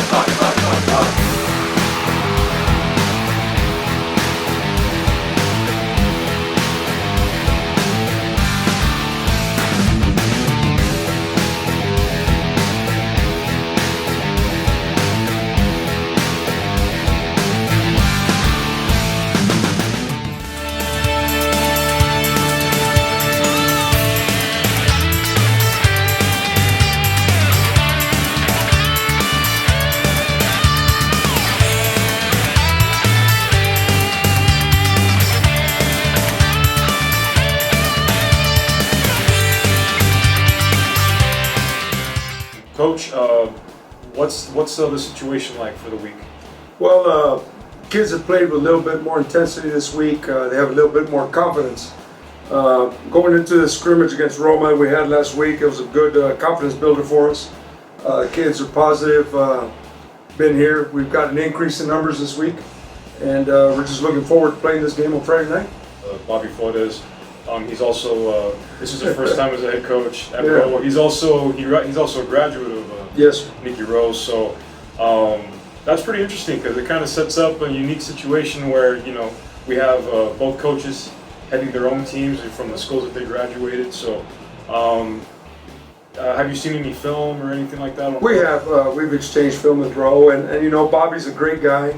Bobcats, rock. Coach, what's the situation like for the week? Well, kids have played with a little bit more intensity this week. They have a little bit more confidence. Going into the scrimmage against Roma we had last week, it was a good confidence builder for us. Kids are positive, been here. We've got an increase in numbers this week, and we're just looking forward to playing this game on Friday night. Bobby Flores, he's also this is his first time as a head coach at Yeah. Roma. He's also a graduate of Yes. Nikki Rowe, so that's pretty interesting because it kind of sets up a unique situation where we have both coaches heading their own teams from the schools that they graduated. So have you seen any film or anything like that? We have. We've exchanged film with Rowe, and Bobby's a great guy.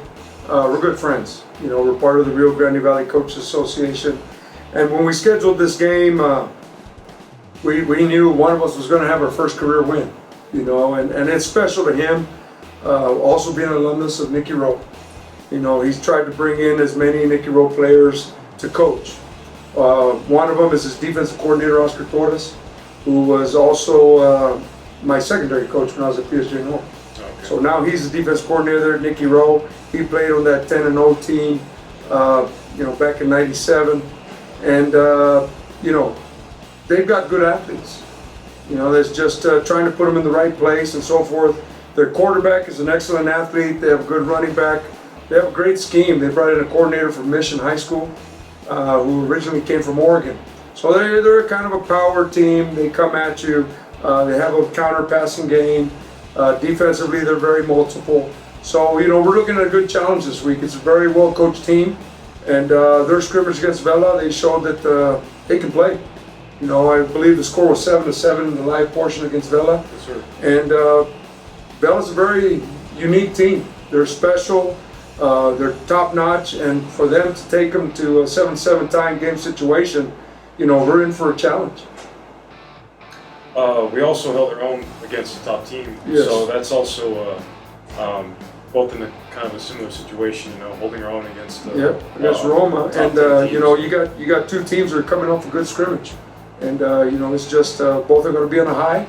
We're good friends. We're part of the Rio Grande Valley Coaches Association, and when we scheduled this game, we knew one of us was going to have our first career win. And it's special to him. Also being an alumnus of Nikki Rowe. He's tried to bring in as many Nikki Rowe players to coach. One of them is his defensive coordinator, Oscar Torres, who was also my secondary coach when I was at PSG North. Okay. So now he's the defense coordinator there at Nikki Rowe. He played on that 10-0 team, back in '97, and they've got good athletes. There's just trying to put them in the right place and so forth. Their quarterback is an excellent athlete. They have a good running back. They have a great scheme. They brought in a coordinator from Mission High School, who originally came from Oregon. So they're kind of a power team. They come at you. They have a counter passing game. Defensively, they're very multiple. So we're looking at a good challenge this week. It's a very well coached team, and their scrimmage against Vela, they showed that they can play. I believe the score was 7-7 in the live portion against Vela. Yes, sir. And Vela's a very unique team. They're special, they're top notch, and for them to take them to a 7-7 tie game situation, we're in for a challenge. We also held our own against the top team, Yes. so that's also both in a kind of a similar situation, holding our own against against Roma, top and 10 teams. you got two teams that are coming off a good scrimmage, and it's just both are going to be on a high,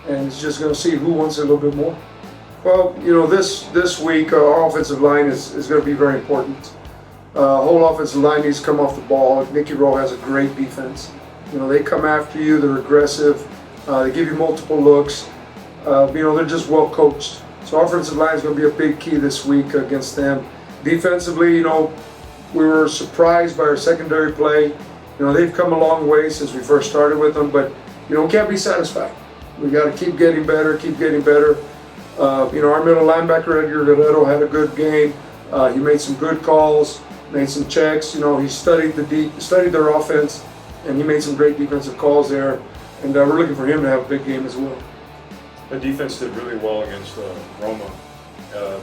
and it's just going to see who wants it a little bit more. Well, this week our offensive line is going to be very important. Whole offensive line needs to come off the ball. Nikki Rowe has a great defense. They come after you. They're aggressive. They give you multiple looks. They're just well coached. So offensive line is going to be a big key this week against them. Defensively, we were surprised by our secondary play. They've come a long way since we first started with them, but we can't be satisfied. We got to keep getting better. Our middle linebacker Edgar Guerrero had a good game. He made some good calls, made some checks. He studied their offense, and he made some great defensive calls there. And we're looking for him to have a big game as well. The defense did really well against Roma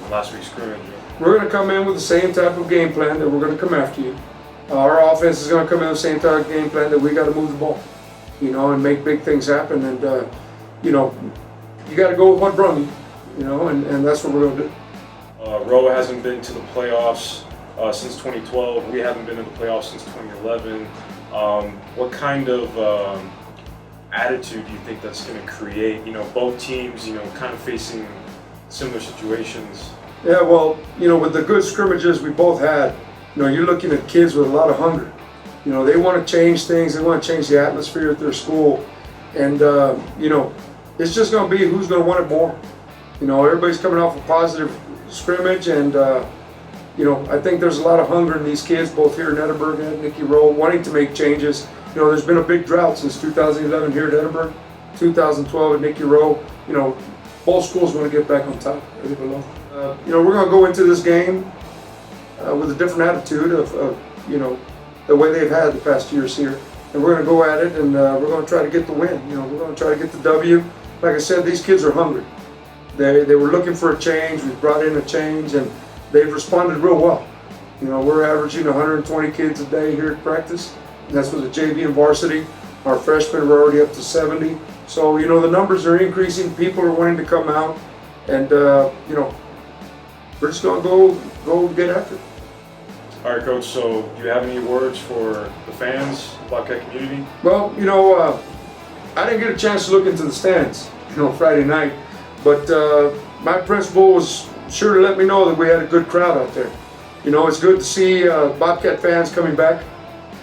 last week's scrimmage. We're going to come in with the same type of game plan that we're going to come after you. Our offense is going to come in with the same type of game plan that we got to move the ball, and make big things happen. And you got to go with what brung you, and that's what we're going to do. Rowe hasn't been to the playoffs since 2012. We haven't been in the playoffs since 2011. What kind of attitude do you think that's going to create? Both teams, kind of facing similar situations. Yeah, well, with the good scrimmages we both had, you're looking at kids with a lot of hunger. They want to change things. They want to change the atmosphere at their school, and it's just going to be who's going to want it more. Everybody's coming off a positive scrimmage, and I think there's a lot of hunger in these kids, both here in Edinburgh and Nikki Rowe, wanting to make changes. There's been a big drought since 2011 here at Edinburgh, 2012 at Nikki Rowe. both schools want to get back on top where they belong. You know, we're going to go into this game with a different attitude of you know, the way they've had the past years here. And we're going to go at it, and we're going to try to get the win. You know, we're going to try to get the W. Like I said, these kids are hungry. They were looking for a change. We brought in a change, and they've responded real well. You know, we're averaging 120 kids a day here at practice. And that's with the JV and varsity. Our freshmen were already up to 70. So, you know, the numbers are increasing. People are wanting to come out. And, you know, we're just going to go get after it. All right, Coach, so do you have any words for the fans, the Bobcat community? Well, you know, I didn't get a chance to look into the stands, you know, Friday night. But my principal was sure to let me know that we had a good crowd out there. You know, it's good to see Bobcat fans coming back,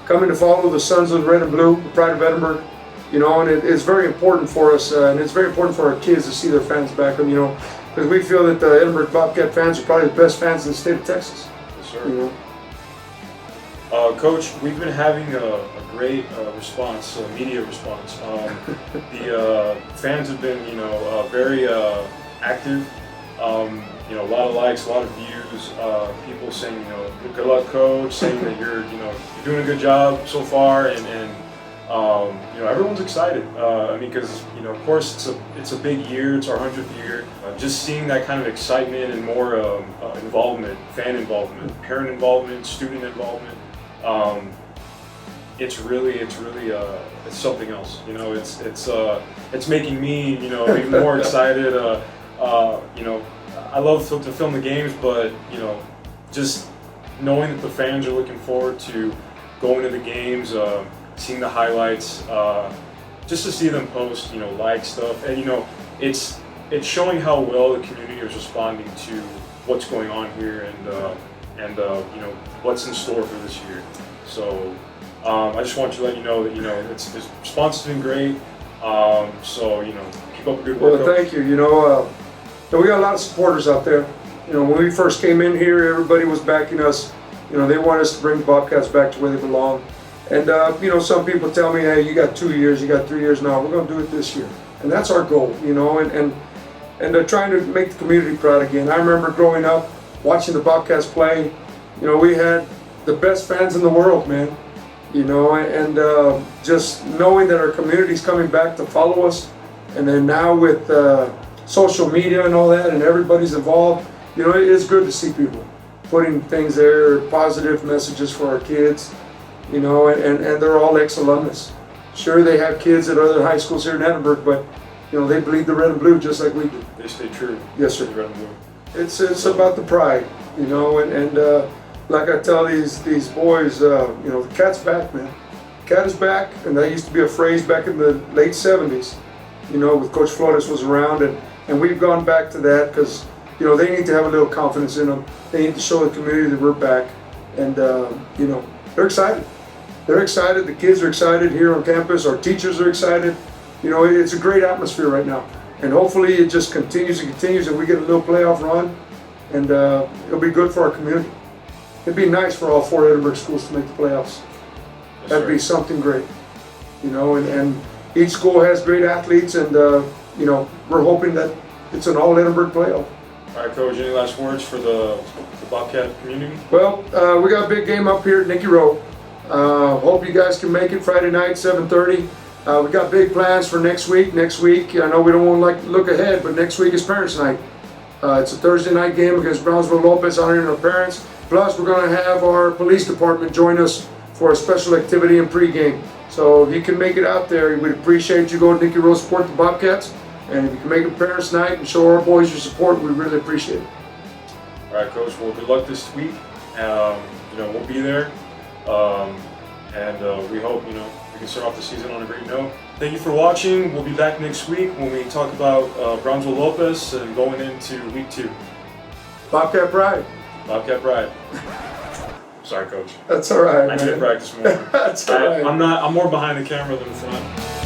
coming to follow the Sons of Red and Blue, the pride of Edinburgh. You know, and it's very important for us, and it's very important for our kids to see their fans back. And, you know, because we feel that the Edinburgh Bobcat fans are probably the best fans in the state of Texas. Yes, sir. You know? Coach, we've been having a great response, media response. The fans have been, you know, very active. You know, a lot of likes, a lot of views. People saying, you know, good luck, Coach. Saying that you're doing a good job so far, and you know, everyone's excited. I mean, because, you know, of course it's a big year. It's our 100th year. Just seeing that kind of excitement and more involvement, fan involvement, parent involvement, student involvement. It's really it's something else. You know, it's making me, you know, even more excited. You know, I love to film the games, but, you know, just knowing that the fans are looking forward to going to the games, seeing the highlights, just to see them post, you know, like stuff, and, you know, it's showing how well the community is responding to what's going on here, and you know, what's in store for this year. So I just want to let you know that, you know, the response has been great. So, you know, keep up the good work. Well, thank you. You know, we got a lot of supporters out there. You know, when we first came in here, everybody was backing us. You know, they want us to bring Bobcats back to where they belong. And, you know, some people tell me, hey, you got 2 years, you got 3 years now. We're going to do it this year. And that's our goal, you know, and trying to make the community proud again. I remember growing up, watching the Bobcats play. You know, we had the best fans in the world, man. You know, and just knowing that our community's coming back to follow us. And then now with social media and all that, and everybody's involved, you know, it is good to see people putting things there, positive messages for our kids. You know, and they're all ex-alumnus. Sure, they have kids at other high schools here in Edinburgh, but, you know, they bleed the red and blue just like we do. They stay true. Yes, sir. The red and blue. It's about the pride, you know, and like I tell these boys, you know, the cat's back, man. The cat is back, and that used to be a phrase back in the late 70s, you know, with Coach Flores was around, and we've gone back to that because, you know, they need to have a little confidence in them. They need to show the community that we're back, and, you know, they're excited. They're excited. The kids are excited here on campus. Our teachers are excited. You know, it's a great atmosphere right now. And hopefully it just continues and continues, and we get a little playoff run, and it'll be good for our community. It'd be nice for all 4 Edinburgh schools to make the playoffs. Yes, That'd sir. be something great. You know, and each school has great athletes, and, you know, we're hoping that it's an all Edinburgh playoff. All right, Coach, any last words for the Bobcat community? Well, we got a big game up here at Nikki Rowe. Hope you guys can make it Friday night, 7:30. We got big plans for next week. Next week, I know we don't want to look ahead, but next week is Parents' Night. It's a Thursday night game against Brownsville Lopez, honoring our parents. Plus, we're going to have our police department join us for a special activity and pregame. So if you can make it out there, we'd appreciate you going to Nikki Rowe, support the Bobcats. And if you can make it Parents' Night and show our boys your support, we really appreciate it. All right, Coach. Well, good luck this week. You know, we'll be there. And we hope, you know, we can start off the season on a great note. Thank you for watching. We'll be back next week when we talk about Brownsville Lopez and going into week 2. Bobcat Pride. Bobcat Pride. Sorry, Coach. That's all right, I man. did practice more. That's all right. I'm more behind the camera than the front.